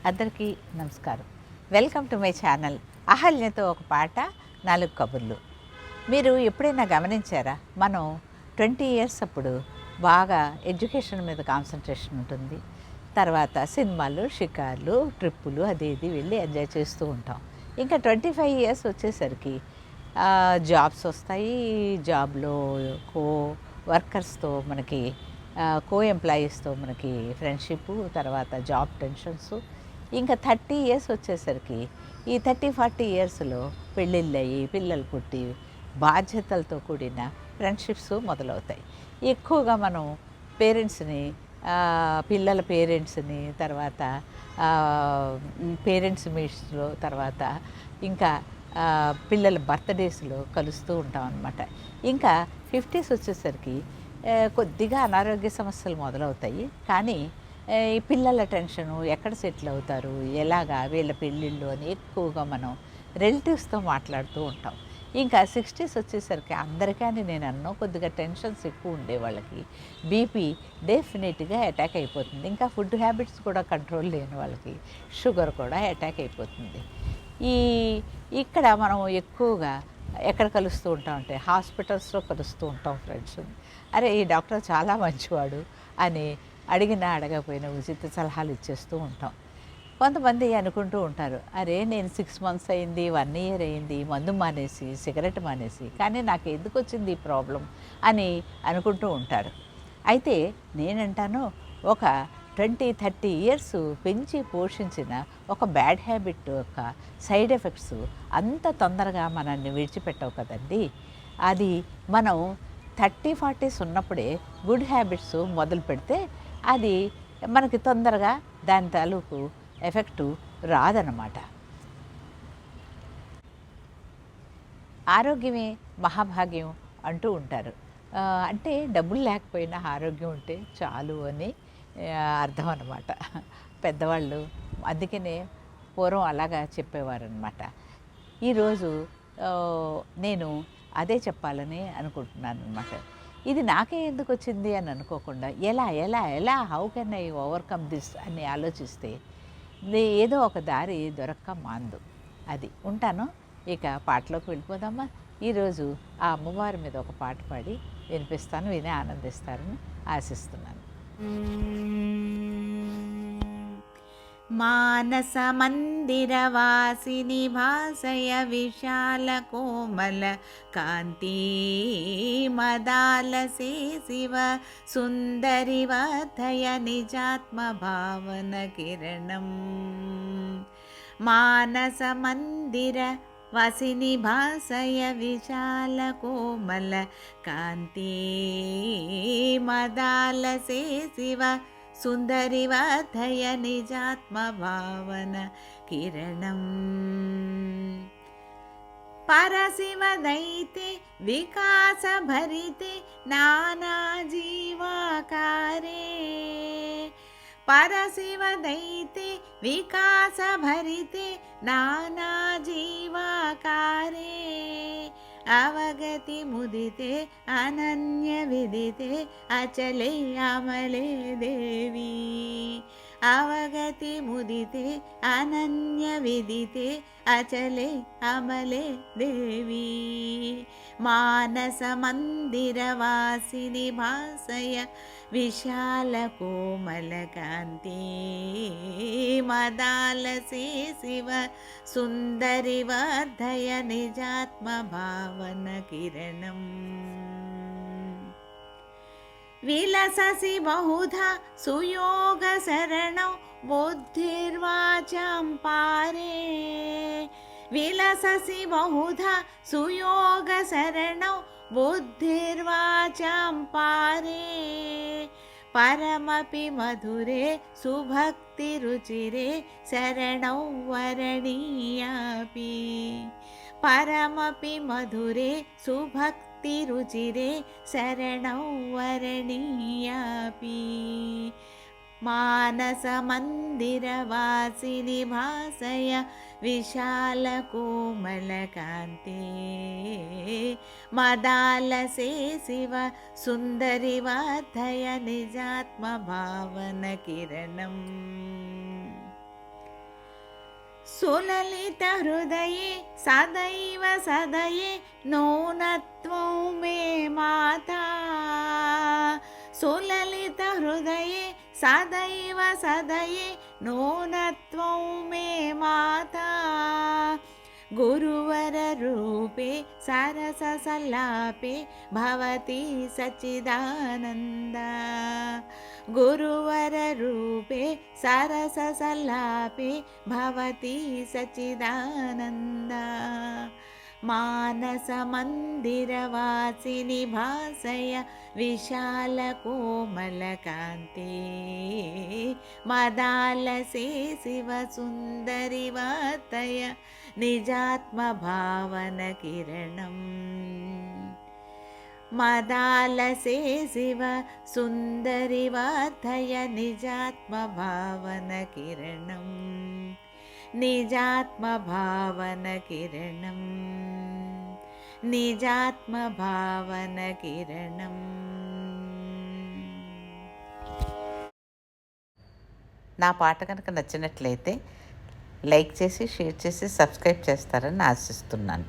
అందరికీ నమస్కారం. Welcome to my channel. అహల్యతో ఒక పాట, 4 కబుర్లు. మీరు ఎప్పుడైనా గమనించారా? మనం 20 ఇయర్స్ అప్పుడు బాగా ఎడ్యుకేషన్ మీద కాన్సన్ట్రేషన్ ఉంటుంది. తర్వాత సినిమాలు, షికార్లు, ట్రిప్పులు అది ఇది వెళ్ళి ఎంజాయ్ చేస్తూ ఉంటాం. ఇంకా 25 ఇయర్స్ వచ్చేసరికి జాబ్స్ వస్తాయి. జాబ్లో కో వర్కర్స్తో మనకి కో ఎంప్లాయీస్తో మనకి ఫ్రెండ్షిప్, తర్వాత జాబ్ టెన్షన్స్. ఇంకా 30 ఇయర్స్ వచ్చేసరికి ఈ 30-40 ఇయర్స్లో పెళ్ళిళ్ళు అయ్యి పిల్లలు పుట్టి బాధ్యతలతో కూడిన ఫ్రెండ్షిప్స్ మొదలవుతాయి. ఎక్కువగా మనం పేరెంట్స్ని, పిల్లల పేరెంట్స్ని, తర్వాత పేరెంట్స్ మీట్స్లో, తర్వాత ఇంకా పిల్లల బర్త్డేస్లో కలుస్తూ ఉంటాం అన్నమాట. ఇంకా 50s వచ్చేసరికి కొద్దిగా అనారోగ్య సమస్యలు మొదలవుతాయి. కానీ ఈ పిల్లల టెన్షను, ఎక్కడ సెటిల్ అవుతారు, ఎలాగా వీళ్ళ పెళ్ళిళ్ళు అని ఎక్కువగా మనం రిలేటివ్స్తో మాట్లాడుతూ ఉంటాం. ఇంకా 60s వచ్చేసరికి అందరికీ నేను అన్నో కొద్దిగా టెన్షన్స్ ఎక్కువ ఉండే వాళ్ళకి బీపీ డెఫినెట్గా అటాక్ అయిపోతుంది. ఇంకా ఫుడ్ హ్యాబిట్స్ కూడా కంట్రోల్ లేని వాళ్ళకి షుగర్ కూడా అటాక్ అయిపోతుంది. ఇక్కడ మనం ఎక్కువగా ఎక్కడ కలుస్తూ ఉంటామంటే హాస్పిటల్స్లో కలుస్తూ ఉంటాం ఫ్రెండ్స్. అరే ఈ డాక్టర్ చాలా మంచివాడు అని అడిగినా అడగకపోయినా ఉచిత సలహాలు ఇచ్చేస్తూ ఉంటాం. కొంతమంది అనుకుంటూ ఉంటారు, అరే నేను 6 months అయింది, 1 year అయింది మందు మానేసి, సిగరెట్ మానేసి, కానీ నాకు ఎందుకు వచ్చింది ఈ ప్రాబ్లం అని అనుకుంటూ ఉంటారు. అయితే నేనంటాను, ఒక 20-30 ఇయర్స్ పెంచి పోషించిన ఒక బ్యాడ్ హ్యాబిట్ యొక్క సైడ్ ఎఫెక్ట్స్ అంత తొందరగా మనల్ని విడిచిపెట్టవు కదండి. అది మనం 30-40s ఉన్నప్పుడే గుడ్ హ్యాబిట్స్ మొదలు పెడితే అది మనకి తొందరగా దాని తాలూకు ఎఫెక్టు రాదన్నమాట. ఆరోగ్యమే మహాభాగ్యం అంటూ ఉంటారు. అంటే డబ్బులు లేకపోయినా ఆరోగ్యం ఉంటే చాలు అని అర్థం అన్నమాట పెద్దవాళ్ళు. అందుకనే పూర్వం అలాగా చెప్పేవారనమాట. ఈరోజు నేను అదే చెప్పాలని అనుకుంటున్నాను అనమాట. ఇది నాకే ఎందుకు వచ్చింది అని అనుకోకుండా ఎలా ఎలా ఎలా how can I overcome this అని ఆలోచిస్తే ఏదో ఒక దారి దొరక్క మాందు. అది ఉంటాను. ఇక పాటలోకి వెళ్ళిపోదామా. ఈరోజు ఆ అమ్మవారి మీద ఒక పాట పాడి వినిపిస్తాను, విని ఆనందిస్తారని ఆశిస్తున్నాను. మానస మందిరవాసిని భాసయ విశాల కోమల కాంతి మదాలసే శివ సుందరి వర్ధయ నిజాత్మ భావన కిరణం. మానస మందిర వాసిని భాసయ విశాల కోమల కాంతి మదాలసే శివ సుందరి వర్ధయ నిజాత్మ భావన కిరణం. పరశివ దైతే వికాస భరితే నానా జీవాకారే. పరశివ దైతే వికాస భరితే నానా జీవాకారే. అవగతి ముదితే అనన్య విదితే అచలే అమలే దేవి. అవగతి ముదితే అనన్య విదితే అచలే అమలే దేవి. మానస మందిర వాసిని భాసయ విశాల కోమల కాంతి మదాలసే శివ సుందరి వర్ధయ నిజాత్మ భావన కిరణం. విలససి బహుధా సుయోగ శరణం బుద్ధిర్వాచాం పారే. విలససి బహుధా సుయోగ శరణం బుద్ధిర్వాచాం పారే. పరమపి మధురే సుభక్తి రుచిరే శరణౌ వరణీయాపి. పరమపి మధురే సుభక్తి రుచిరే శరణౌ వరణీయాపి. మానస మందిర వాసిని భాసయ విశాల కోమల కాంతి మదాలసే శివ సుందరి వర్ధయ నిజాత్మ భావన కిరణం. सुललितहृदये सदैव सदये नूनत्वं मे माता सुललितहृदये सदैव सदये नूनत्वं मे माता गुरुवररूपे सरससल्लापे भवति सच्चिदानन्दा गुरुवररूपे सरससल्लापे भवति सच्चिदानन्दा मानसमन्दिरवासिनि भासय विशालकोमलकान्ते मदालसे शिवसुन्दरि वार्तय निजात्मभावनकिरणम् मदालसे शिव सुन्दरि वार्तय निजात्मभावनकिरणम् निजात्मभावनकिरणम् निजात्मभावनकिरणम् నా పాట కనుక నచ్చినట్లయితే లైక్ చేసి షేర్ చేసి సబ్స్క్రైబ్ చేస్తారని ఆశిస్తున్నాను.